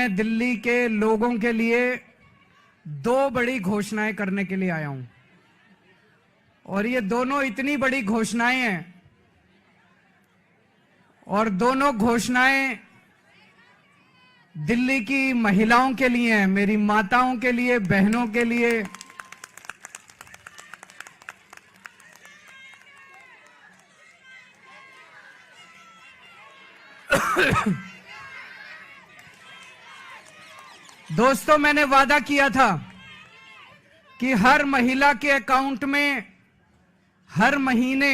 मैं दिल्ली के लोगों के लिए दो बड़ी घोषणाएं करने के लिए आया हूं और ये दोनों इतनी बड़ी घोषणाएं हैं और दोनों घोषणाएं दिल्ली की महिलाओं के लिए हैं, मेरी माताओं के लिए, बहनों के लिए। दोस्तों, मैंने वादा किया था कि हर महिला के अकाउंट में हर महीने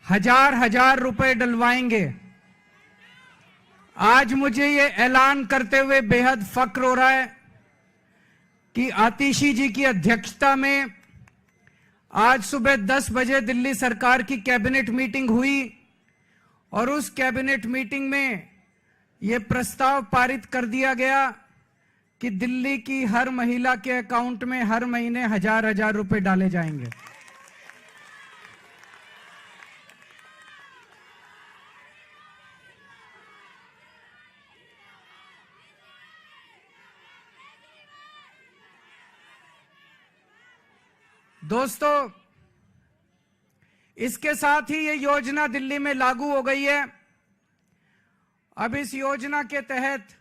हजार रुपए डलवाएंगे। आज मुझे ये ऐलान करते हुए बेहद फक्र हो रहा है कि आतिशी जी की अध्यक्षता में आज सुबह 10 बजे दिल्ली सरकार की कैबिनेट मीटिंग हुई और उस कैबिनेट मीटिंग में यह प्रस्ताव पारित कर दिया गया कि दिल्ली की हर महिला के अकाउंट में हर महीने हजार रुपए डाले जाएंगे। दोस्तों, इसके साथ ही ये योजना दिल्ली में लागू हो गई है। अब इस योजना के तहत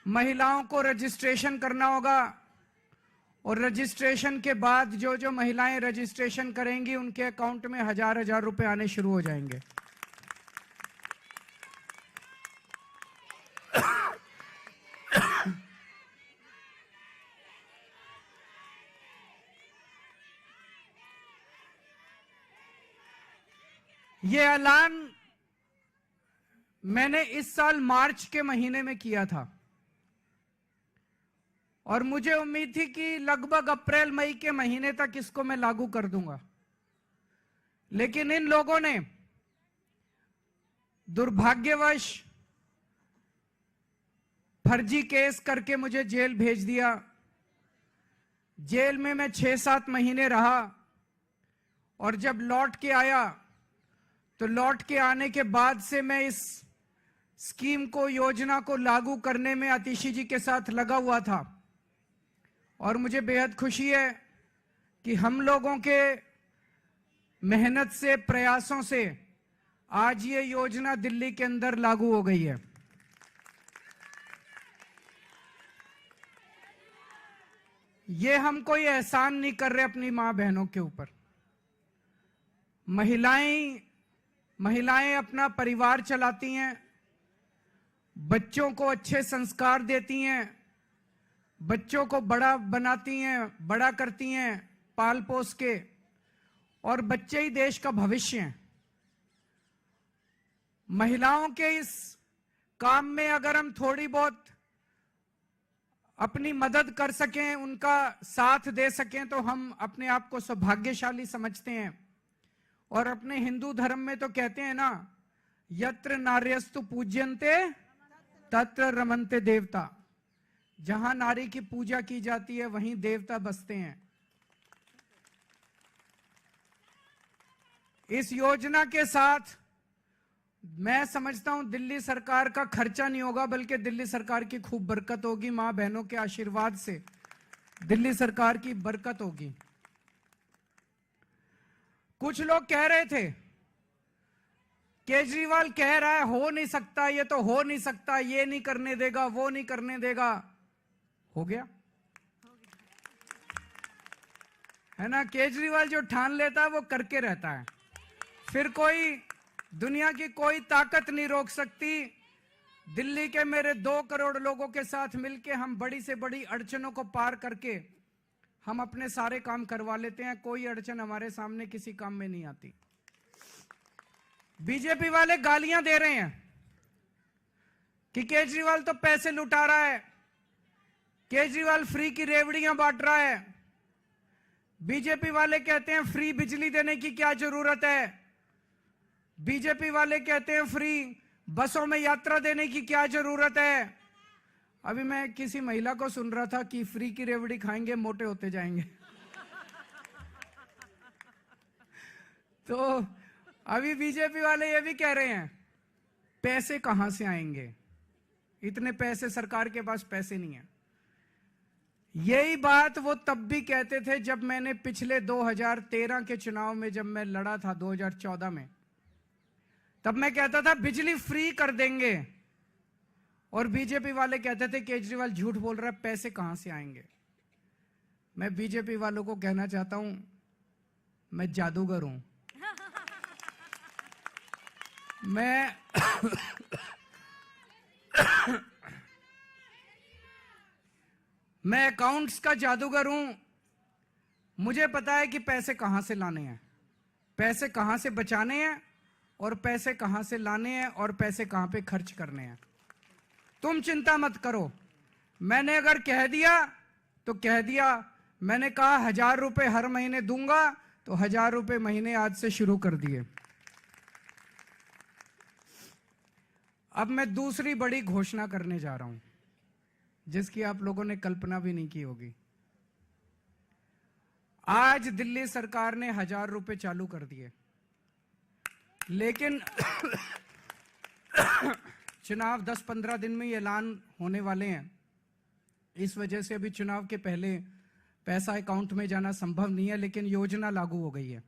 महिलाओं को रजिस्ट्रेशन करना होगा और रजिस्ट्रेशन के बाद जो जो महिलाएं रजिस्ट्रेशन करेंगी उनके अकाउंट में हजार रुपए आने शुरू हो जाएंगे। ये ऐलान मैंने इस साल मार्च के महीने में किया था और मुझे उम्मीद थी कि लगभग अप्रैल मई के महीने तक इसको मैं लागू कर दूंगा, लेकिन इन लोगों ने दुर्भाग्यवश फर्जी केस करके मुझे जेल भेज दिया। जेल में मैं 6-7 महीने रहा और जब लौट के आया तो लौट के आने के बाद से मैं इस स्कीम को, योजना को लागू करने में आतिशी जी के साथ लगा हुआ था और मुझे बेहद खुशी है कि हम लोगों के मेहनत से, प्रयासों से आज ये योजना दिल्ली के अंदर लागू हो गई है। ये हम कोई एहसान नहीं कर रहे अपनी मां बहनों के ऊपर। महिलाएं अपना परिवार चलाती हैं, बच्चों को अच्छे संस्कार देती हैं, बच्चों को बड़ा बनाती हैं, बड़ा करती हैं पाल पोस के, और बच्चे ही देश का भविष्य हैं। महिलाओं के इस काम में अगर हम थोड़ी बहुत अपनी मदद कर सकें, उनका साथ दे सकें, तो हम अपने आप को सौभाग्यशाली समझते हैं। और अपने हिंदू धर्म में तो कहते हैं ना, यत्र नार्यस्तु पूज्यन्ते तत्र रमन्ते देवता। जहां नारी की पूजा की जाती है वहीं देवता बसते हैं। इस योजना के साथ मैं समझता हूं दिल्ली सरकार का खर्चा नहीं होगा, बल्कि दिल्ली सरकार की खूब बरकत होगी। मां बहनों के आशीर्वाद से दिल्ली सरकार की बरकत होगी। कुछ लोग कह रहे थे, केजरीवाल कह रहा है हो नहीं सकता, ये तो हो नहीं सकता, ये नहीं करने देगा, वो नहीं करने देगा। हो गया है ना। केजरीवाल जो ठान लेता है वो करके रहता है, फिर कोई दुनिया की कोई ताकत नहीं रोक सकती। दिल्ली के मेरे 2 करोड़ लोगों के साथ मिलके हम बड़ी से बड़ी अड़चनों को पार करके हम अपने सारे काम करवा लेते हैं। कोई अड़चन हमारे सामने किसी काम में नहीं आती। बीजेपी वाले गालियां दे रहे हैं कि केजरीवाल तो पैसे लुटा रहा है, केजरीवाल फ्री की रेवड़ियां बांट रहा है। बीजेपी वाले कहते हैं फ्री बिजली देने की क्या जरूरत है, बीजेपी वाले कहते हैं फ्री बसों में यात्रा देने की क्या जरूरत है। अभी मैं किसी महिला को सुन रहा था कि फ्री की रेवड़ी खाएंगे मोटे होते जाएंगे। तो अभी बीजेपी वाले ये भी कह रहे हैं पैसे कहां से आएंगे, इतने पैसे, सरकार के पास पैसे नहीं है। यही बात वो तब भी कहते थे जब मैंने पिछले 2013 के चुनाव में जब मैं लड़ा था 2014 में, तब मैं कहता था बिजली फ्री कर देंगे, और बीजेपी वाले कहते थे केजरीवाल झूठ बोल रहा है, पैसे कहां से आएंगे। मैं बीजेपी वालों को कहना चाहता हूं, मैं जादूगर हूं। मैं अकाउंट्स का जादूगर हूं। मुझे पता है कि पैसे कहां से लाने हैं, पैसे कहां से बचाने हैं, और पैसे कहां से लाने हैं, और पैसे कहां पे खर्च करने हैं। तुम चिंता मत करो। मैंने अगर कह दिया तो कह दिया। मैंने कहा 1000 रुपए हर महीने दूंगा, तो 1000 रुपए महीने आज से शुरू कर दिए। अब मैं दूसरी बड़ी घोषणा करने जा रहा हूं, जिसकी आप लोगों ने कल्पना भी नहीं की होगी। आज दिल्ली सरकार ने 1000 रुपए चालू कर दिए, लेकिन चुनाव 10-15 दिन में ऐलान होने वाले हैं। इस वजह से अभी चुनाव के पहले पैसा अकाउंट में जाना संभव नहीं है, लेकिन योजना लागू हो गई है।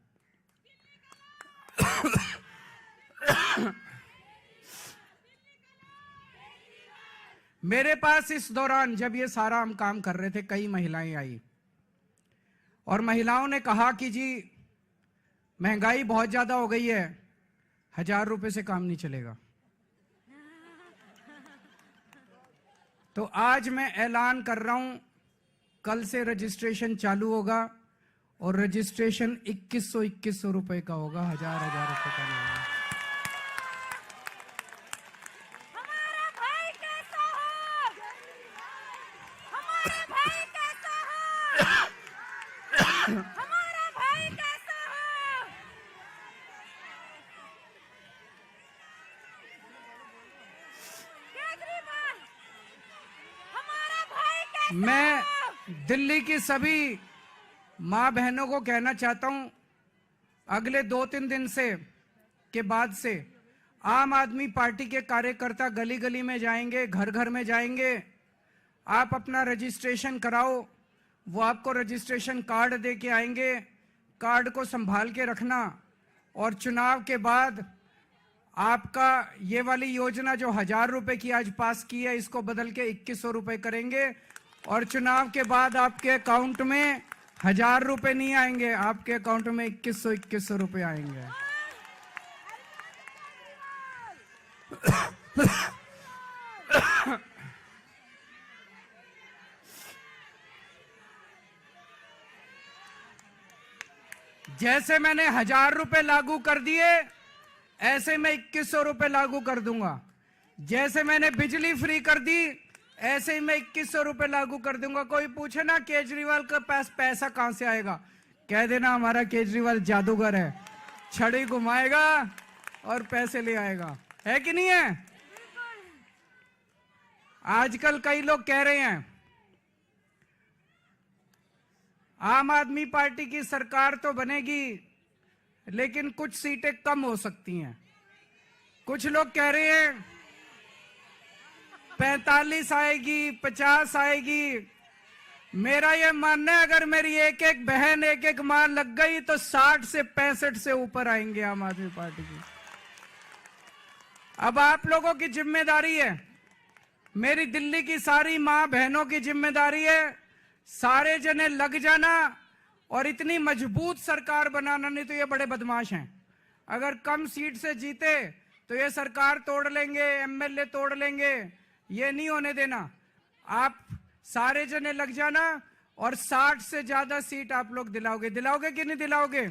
मेरे पास इस दौरान जब ये सारा हम काम कर रहे थे, कई महिलाएं आई और महिलाओं ने कहा कि जी महंगाई बहुत ज्यादा हो गई है, 1000 रुपए से काम नहीं चलेगा। तो आज मैं ऐलान कर रहा हूं, कल से रजिस्ट्रेशन चालू होगा, और रजिस्ट्रेशन 2100 रुपए का होगा, 1000 रुपए का नहीं होगा। हमारा भाई कैसा हो? हमारा भाई कैसा हो? हमारा भाई कैसा हो? केजरीवाल, हमारा भाई कैसा हो? मैं दिल्ली की सभी मां बहनों को कहना चाहता हूं, अगले 2-3 दिन से के बाद से आम आदमी पार्टी के कार्यकर्ता गली गली में जाएंगे, घर घर में जाएंगे। आप अपना रजिस्ट्रेशन कराओ, वो आपको रजिस्ट्रेशन कार्ड दे के आएंगे। कार्ड को संभाल के रखना, और चुनाव के बाद आपका ये वाली योजना जो 1000 रुपए की आज पास की है, इसको बदल के 2100 रुपए करेंगे, और चुनाव के बाद आपके अकाउंट में 1000 रुपए नहीं आएंगे, आपके अकाउंट में 2100 रुपए आएंगे। जैसे मैंने 1000 रुपए लागू कर दिए, ऐसे मैं 2100 रुपए लागू कर दूंगा। जैसे मैंने बिजली फ्री कर दी, ऐसे ही मैं 2100 रुपए लागू कर दूंगा। कोई पूछे ना केजरीवाल के पास पैसा कहां से आएगा, कह देना हमारा केजरीवाल जादूगर है, छड़ी घुमाएगा और पैसे ले आएगा। है कि नहीं है? आजकल कई लोग कह रहे हैं आम आदमी पार्टी की सरकार तो बनेगी, लेकिन कुछ सीटें कम हो सकती हैं। कुछ लोग कह रहे हैं 45 आएगी, 50 आएगी। मेरा यह मानना है, अगर मेरी एक एक बहन, एक एक मां लग गई, तो 60 से 65 से ऊपर आएंगे आम आदमी पार्टी की। अब आप लोगों की जिम्मेदारी है, मेरी दिल्ली की सारी मां बहनों की जिम्मेदारी है, सारे जने लग जाना और इतनी मजबूत सरकार बनाना। नहीं तो ये बड़े बदमाश हैं, अगर कम सीट से जीते तो ये सरकार तोड़ लेंगे, एमएलए तोड़ लेंगे। ये नहीं होने देना। आप सारे जने लग जाना और 60 से ज्यादा सीट आप लोग दिलाओगे। दिलाओगे कि नहीं दिलाओगे?